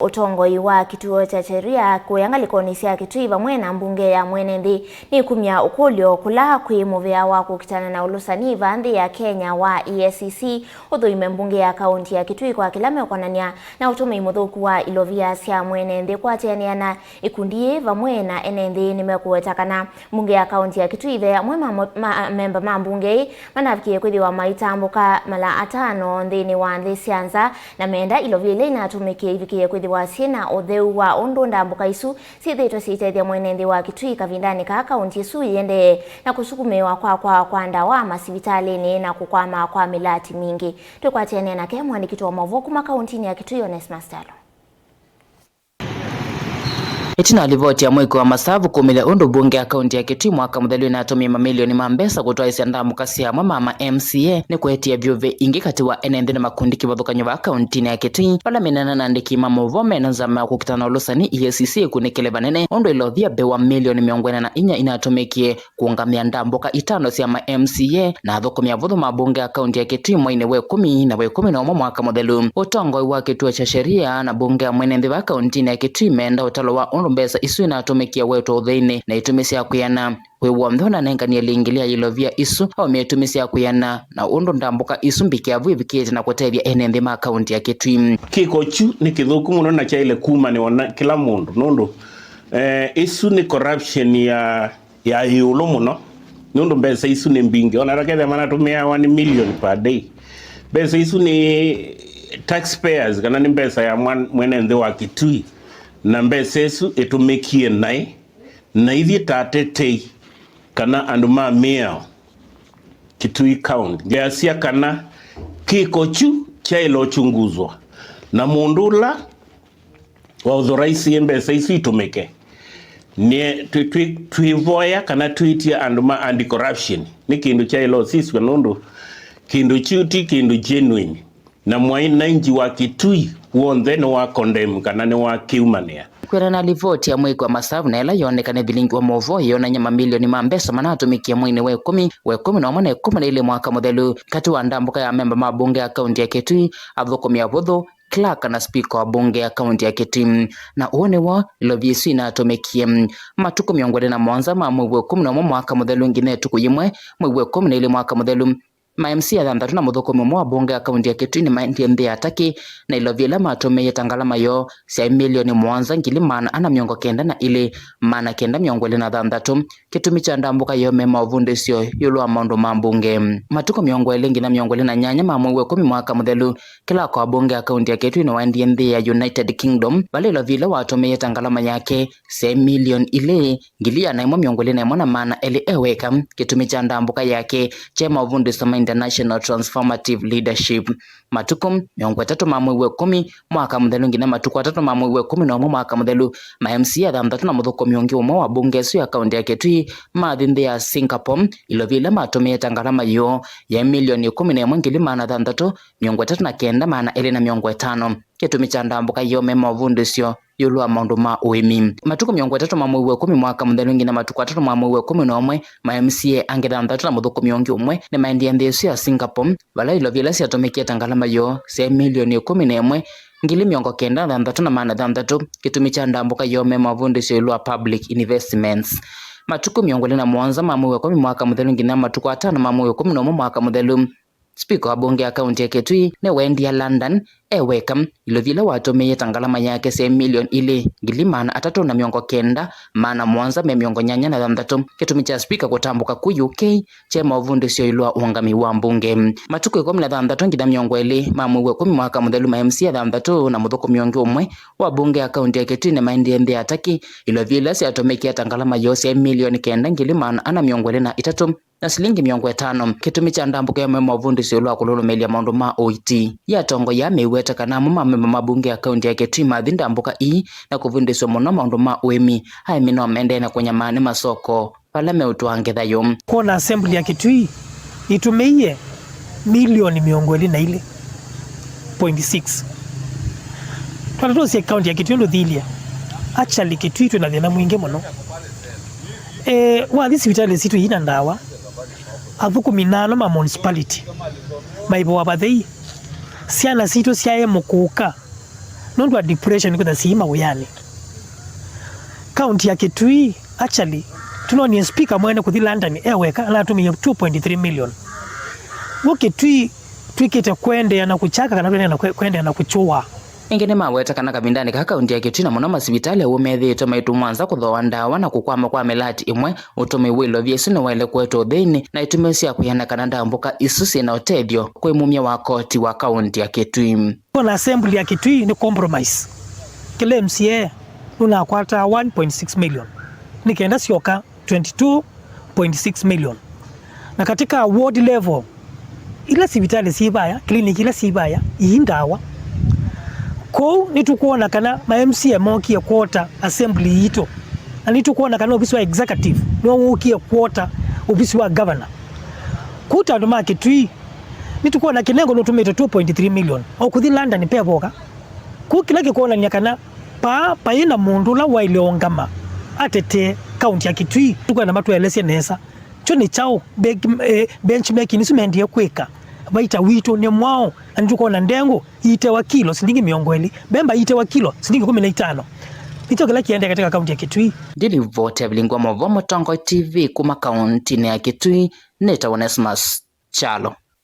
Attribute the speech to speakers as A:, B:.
A: Utongoi wa kituo cha sheria kuyangalikoni SYA Kitui vamwe na mbunge ya mwenenthi ni kumya ukulyo kula kwi muvea wa kukitana na ulusani vanthi ya Kenya wa EACC uthuime mbunge ya kaunti ya Kitui kwa kilame kwonan'ya na utumii muthuku wa ilovia sya mwenenthi kwatianiana ikundi vamwe na enenthi nimekuetakana mbunge ya kaunti ya Kitui ve amwe memba ma mbunge manavikie kwithiwa maitambuka mala atano nthini wa nthi SYA NZA na menda ilovia ile inatumikie ivikie kwithiwa wasina utheu wa undu ndambuka isu sithitwe ciitethia mwenenthi wa Kitui kavindani ka kaunti isu iende na kusukumiwa kwa ndawa masivitalini na kukwama kwa milati mingi. Tukwatiania nake mwandiki wa mavu kuma kauntini ya Kitui Onesmus.
B: Itina livoti ya mwiki wa masavu kumile undu bunge ya kaunti ya Kitui mwaka mudhaliwe na atumia mamilioni ma MBESA kutoa isi ndambukasi ya mama MCA ni kuetia vyuve ingi kati wa enende na makundi kivathukanyo va kauntini ya Kitui wala minana na ndiki mamovome na nzama kukitana ulusani EACC ikunikile vanene undu ilovia bewa milioni 44 inatumikie kuungamia ndambuka itano sya ma MCA na thukumia vuthu mabunge ya kaunti ya Kitui mwaine we 10 na we 11 mwaka mudhalu. Utongoi wa kituo cha sheria na bunge ya mwenenthi va kauntini ya Kitui menda utalo wa undu mbesa isu inatumikia wetu uthaini na itumisia kuyana wewa mthona nengania liingilia ilovia isu au metumisia kuyana na undu ndambuka isu mbikiavu ivikite na kutethia enenthi ma kaunti ya Kitui.
C: Kikochu ni kithuku muno na chaile kuma ni ona kila mundu nundu isu ni corruption ya yulu muno nundu mbesa isu ni mbingi ona rakethe manatumia 1 million per day. Mbesa isu ni taxpayers kana ni mbesa ya mwenenthi wa Kitui na mbesa isu itumikie nai na ithi tatetei kana andu mamia Kitui county ngiasia kana kikochu chailo chunguzwa na mundula wa uthuraisi mbesa isu itumike ni tuivoya kana tuitia andu ma anti corruption ni kindu chailo sisi nundu kindu chuti kindu genuine na mwaina inji wa Kitui wonthe ni wa condemn kana ni wa kiumania
B: kwera na livoti ya mwiki wa masavu na ela yonekane vilingi wa movo yonanya mamilioni ma MBESA manatumikia mwine we 10 na mwana 10 na ile mwaka mudhalu kati wa ndambuka ya memba mabunge ya kaunti ya Kitui athukumia vuthu clerk na speaker wa bunge ya kaunti ya Kitui na uone wa ilovia isu inatumikie matuku miongoni na mwanza ma mwezi wa 11 mwaka mudhalu ngine tuku yimwe mwezi wa 10 na ile mwaka mudhalu ma MCA thantatu na muthukumi mwa bunge ya kaunti ya Kitui ni ndiye ataki na ilovia la matumie tangalama yo cia milioni mwanza ngili mana ana miongo kenda na ile mana kenda miongo na thantatu kitumi cha ndambuka yo mema ovunde sio yulwa maundu ma bunge matuko miongo elengi na miongo na nyanya ma mwezi wa 10 mwaka muthelu kila kwa bunge ya kaunti ya Kitui na ndiye ya United Kingdom bali ilovia la watumie tangalama yake cia milioni ile ngili ya na miongo na mwana mana ele eweka kitumi cha ndambuka yake chema ovunde sama International Transformative Leadership matukum miongo 3 ma mwezi wa 10 mwaka muthelu ngina matuko 3 ma mwezi wa 11 mwaka muthelu ma MCA thantatu na muthoko miongi umwe wa bunge su ya kaunti ya Kitui mathinde ya Singapore ilovile matumie tangalama yo ya milioni 11 ngili mana thantatu miongo 39 mana ele na miongo 5 kitumi cha ndambuka yo mema ovunde sio yulwa maundu ma uimi matuko miongo 3 ma mwezi wa 10 mwaka muthelu ngina matuko 3 ma mwezi wa 11 ma MCA angethantatu na muthoko miongi umwe ni maendia nthi ya Singapore vala ilovile ciatumikie tangalama yo cia milioni 11 ngili miongo kenda thantatu na mana thantatu kitumi cha ndambuka yo mema ovunde sio yulwa public investments matuko miongo na mwanza ma mwezi wa 10 mwaka muthelu ngina matuko 5 ma mwezi wa 11 mwaka muthelu speaker wa bunge ya kaunti ya Kitui ne wendia London eweka ilovile watumie tangalama yake cia milioni ile ngili mana 3 na miongo kenda mana mwanza me miongo nyanya na thantatu kitumi cha speaker kutambuka ku UK chema ovunde sio ilwa uangami wa mbunge matuko 13 ngina miongo ile ma mwezi wa 10 mwaka muthelu ma MCA thantatu na muthoko miongo umwe wa bunge ya kaunti ya Kitui na maendie ndi ataki ilovile ciatumikia tangalama yose milioni kenda ngili mana ana miongo ile na 3 na silingi miongo 5 kitumi cha ndambuka ya mema ovundi sio lwa kululumelia maundu ma OIT ya tongo ya meiweta kana mama mabunge ya kaunti ya Kitui mathi ndambuka na kuvundiswa muno maundu ma uimi hai mino amende na kunyamani masoko pala meutwangetha yo
D: kona assembly ya Kitui itumiie milioni miongo na ile 0.6 twatosia kaunti ya Kitui ndo thilia actually Kitui tuna thina mwingi muno wa thisi vitale situ ina ndawa athuku minano ma municipality maibo wabathei ciana citu ciae mukuka nondwa depression kwa sima uyani county ya Kitui actually tunoni speaker mwene kuthi London eweka la tumia 2.3 million woke twikite kwende na kuchaka kana kwende na kuchua
B: ingene maweta kana kabindani ka kaunti ya Kitui na muno masibitali umethito maitu mwanza kuthoa ndawa na kukwama kwa melati imwe utumii wa ilovia sino wele kwetu thini na itumesia kuyana kana ndambuka isusi na utedio kwa imumia wa koti wa kaunti ya Kitui.
D: Kuna assembly ya Kitui ni compromise kile MCA unakwata 1.6 million nikaenda sioka 22.6 million na katika ward level ila sibitali sibaya kliniki ila sibaya indawa ko nitukuona kana ma MCA mokie quarter assembly ito na nitukuona kana ofisi wa executive no wokie quarter ofisi wa governor kuta ndo Kitui nitukuona kinengo no tumete 2.3 million au kuthi London peboka ku kila kikuona nyakana pa ina mundu la waile ongama atete county ya Kitui tukana matu elese nesa choni chao benchmarking nisumendie kweka baita wito ne mwao anjuko na ndengo ite wa kilo silingi 200 bemba ite wa kilo silingi 15 itokela kiende katika kaunti ya Kitui.
B: Livoti bilingwa mwa Utongoi TV kuma kauntini ya Kitui neta Onesmus Chalo.